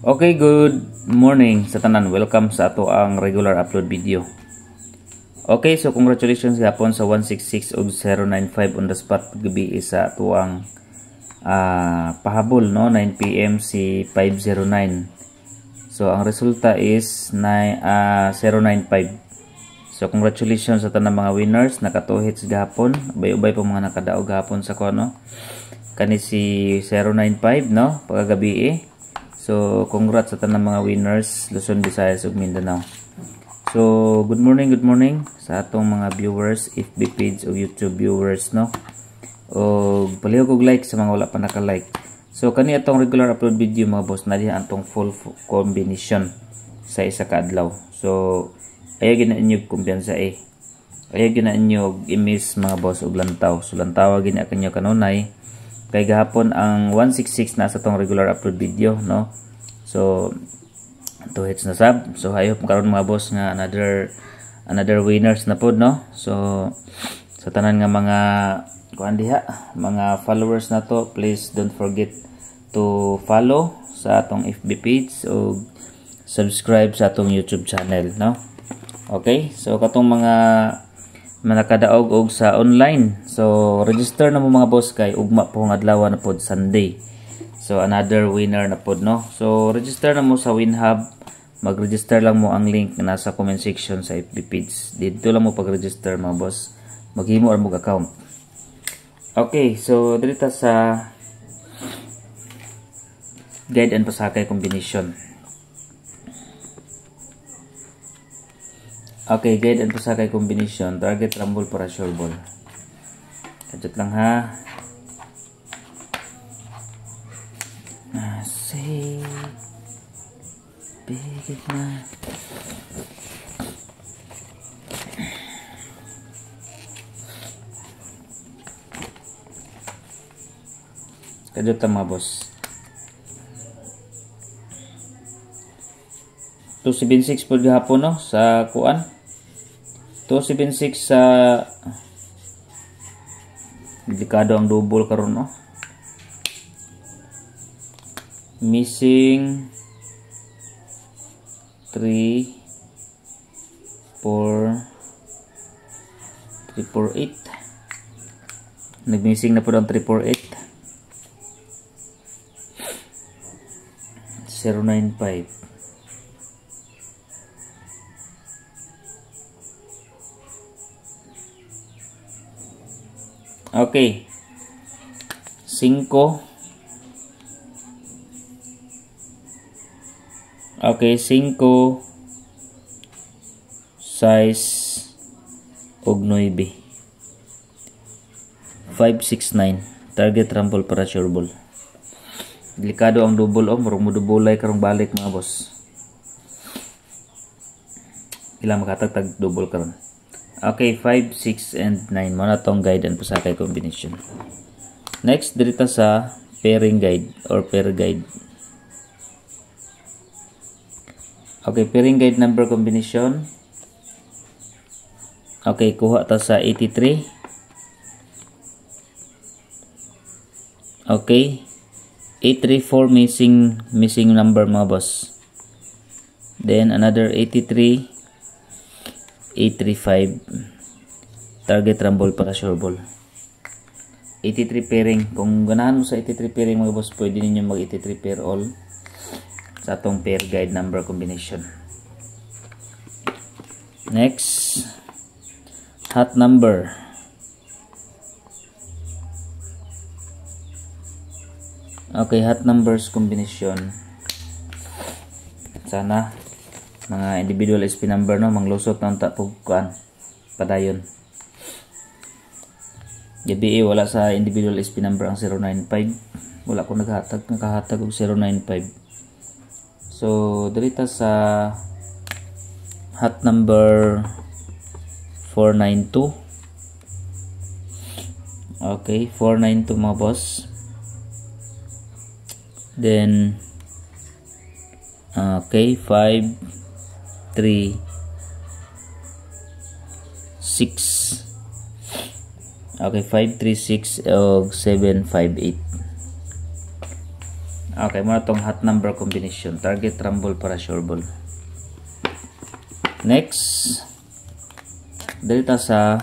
Okay, good morning sa tanan. Welcome sa ato ang regular upload video. Okay, so congratulations gapon sa 166 ug 095 on the spot gabi sa ato ang pahabol no 9 PM si 509. So ang resulta is 095. So congratulations sa tanang mga winners, naka 2 hits gapon. Ubay-ubay po mga nakadaog gapon sa kono. Kani si 095 no pagagabi. So, congrats sa tanang mga winners, Luzon, Visayas ug Mindanao. So, good morning sa atong mga viewers, FB page o YouTube viewers, no? O palihog og like sa mga wala pa naka-like. So, kani atong regular upload video mga boss, na diha antong full combination sa isa ka adlaw. So, ayaw gina inyo kumpiyansa Ayaw gina inyo i-miss mga boss og lantaw. So, lantaw gina kanyo kanunay. Kay gahapon ang 166 na sa tong regular upload video, no? So 2 hits na sab. So hayop karon mga boss nga another winners na pod, no? So sa tanan nga mga kuan diha, mga followers na to, please don't forget to follow sa atong FB page o subscribe sa atong YouTube channel, no? Okay? So katong mga nakadaog og sa online. So register na mo mga boss kay ugma po nga adlaw na pod Sunday. So another winner na pod, no. So register na mo sa WinHub. Mag-register lang mo ang link na nasa comment section sa FB page. Dito lang mo pag-register mga boss. Maghimo or mag account. Okay, so dito sa guide and pasakay combination. Okay, guide and pasakay combination. Target, rumble, para sure ball. Kadjut lang ha. Say bigit na. Kadjut lang mga boss. 276 po gahapon, no, sa kuan. 276 sa delikado ang double karon, no. Missing 3 4 348. Nagmissing na po ang 348. 095. Okay. 5. Okay, 5 size og 9. 569. Target, rumble, para sure ball. Delikado ang double murong mudubulay karong balik mga boss. Ilang makatagtag double karon. Okay, 5, 6, and 9. Muna tong guide and pasakay combination. Next, dito sa pairing guide or pair guide. Okay, pairing guide number combination. Okay, kuha ta sa 83. Okay. 834 missing number mga boss. Then another 83. 835. Target, rumble, para sure ball. 83 pairing. Kung ganahan mo sa 83 pairing mga boss, pwede ninyo mag 83 pair all sa atong pair guide number combination. Next, hot number. Okay, hot numbers combination. Sana mga individual SP number, no, manglusot ng tapugkuan padayon. Gabi wala sa individual SP number ang 095. Wala ko nakahatag og 095. So dito sa hot number 492. Okay, 492 mga boss. Then okay, 5 3 6. Okay, 536 og 758. Okay, muna tong hot number combination. Target rumble para sure ball. Next, dito sa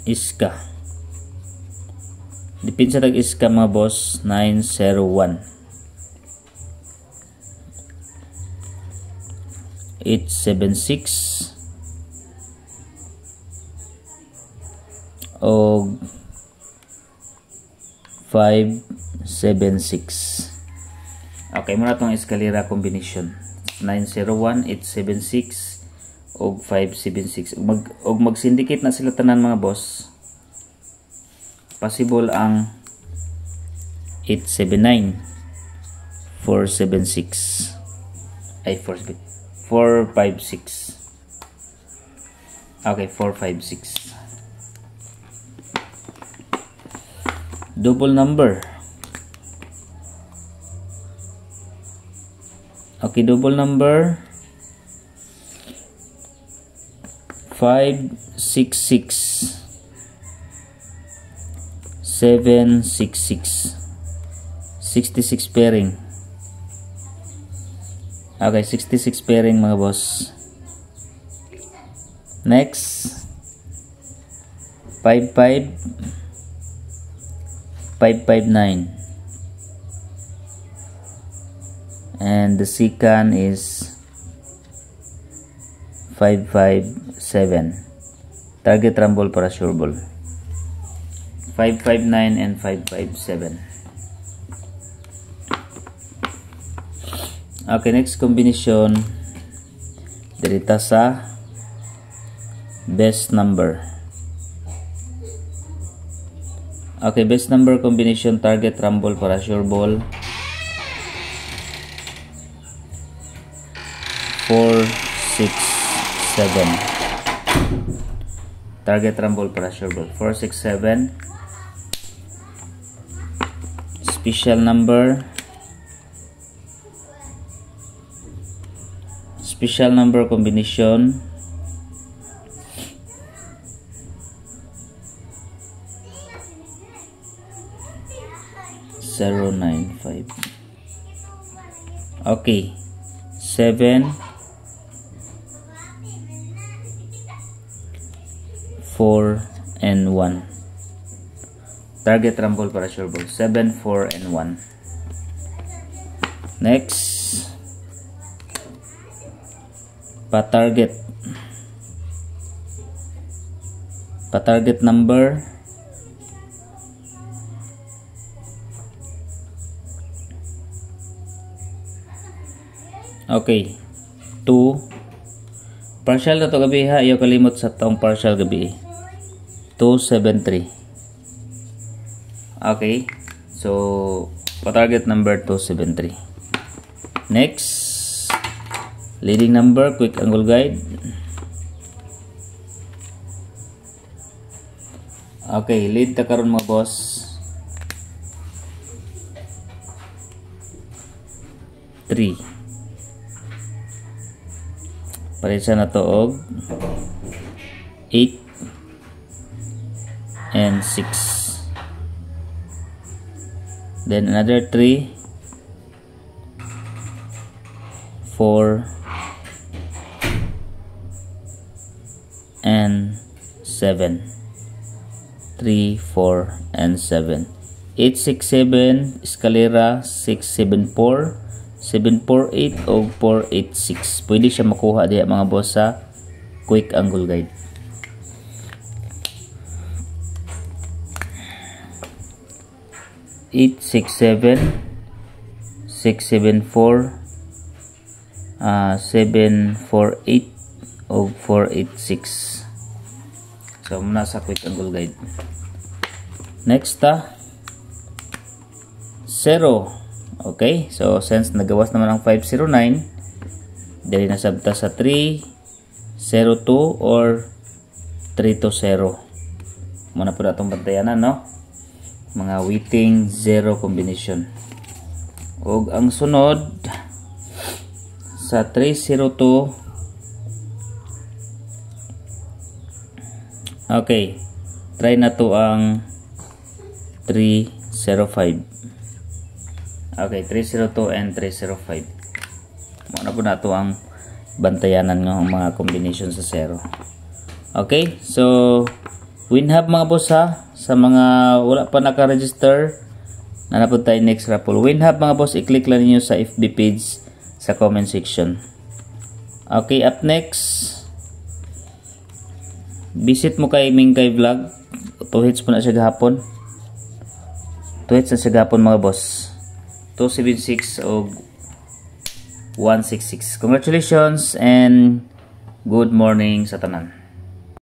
iska. Dipinsa tag iska mga boss, 901. 876 og 576. Okay, muna itong escalera combination. 901, 876 og 576. Og mag-syndicate na sila tanan mga boss. Possible ang 879, 476 ay 456. Okay, 456. Double number. Okay, double number 566 766. 66 pairing. Okay, 66 pairing mga boss. Next, 55 559, and the second is 557. Target rumble para sure ball. 559 and 557. Okay, next combination dito sa best number. Okay, best number combination, target rumble para sure ball. 467. Target rumble para sure ball. 467. Special number. Special number combination. 095. Okay, 7 4 and 1. Target rumble para sure ball. 7 4 and 1. Next, pa-target number. Okay, 2. Partial na to gabi ha, ayaw kalimot sa taong partial gabi. 273. Okay, so target number 273. Next, leading number, quick angle guide. Okay, lead ta karon mga boss. 3. Parisa na to og 8 and 6. Then another 3, 4 and 7. 3, 4 and 7. 8, 6, 7 escalera, 6, 7, 4, 748 o 486. Pwede siya makuha diya mga boss sa quick angle guide. Eight, 6, 7, 6, 7, 4, 7, 4, 8 o 486. So muna sa quick angle guide. Next 0. Okay, so since nagawas naman ang 509, dali na sabta sa 302 or 320. Muna po na itong bantayanan, no? Mga waiting 0 combination. Og ang sunod sa 302. Okay, try na to ang 305. Okay, 302 and 305. Muna po na ito ang bantayanan ng mga combination sa 0. Okay, so WinHub mga boss ha, sa mga wala pa naka-register, na po tayo next raffle. WinHub mga boss, i-click lang niyo sa FB page sa comment section. Okay, up next, visit mo kay Mingkay Vlog. 2 hits po na siya gahapon. 2 hits na siya gahapon mga boss. 276 o 166. Congratulations and good morning sa tanan.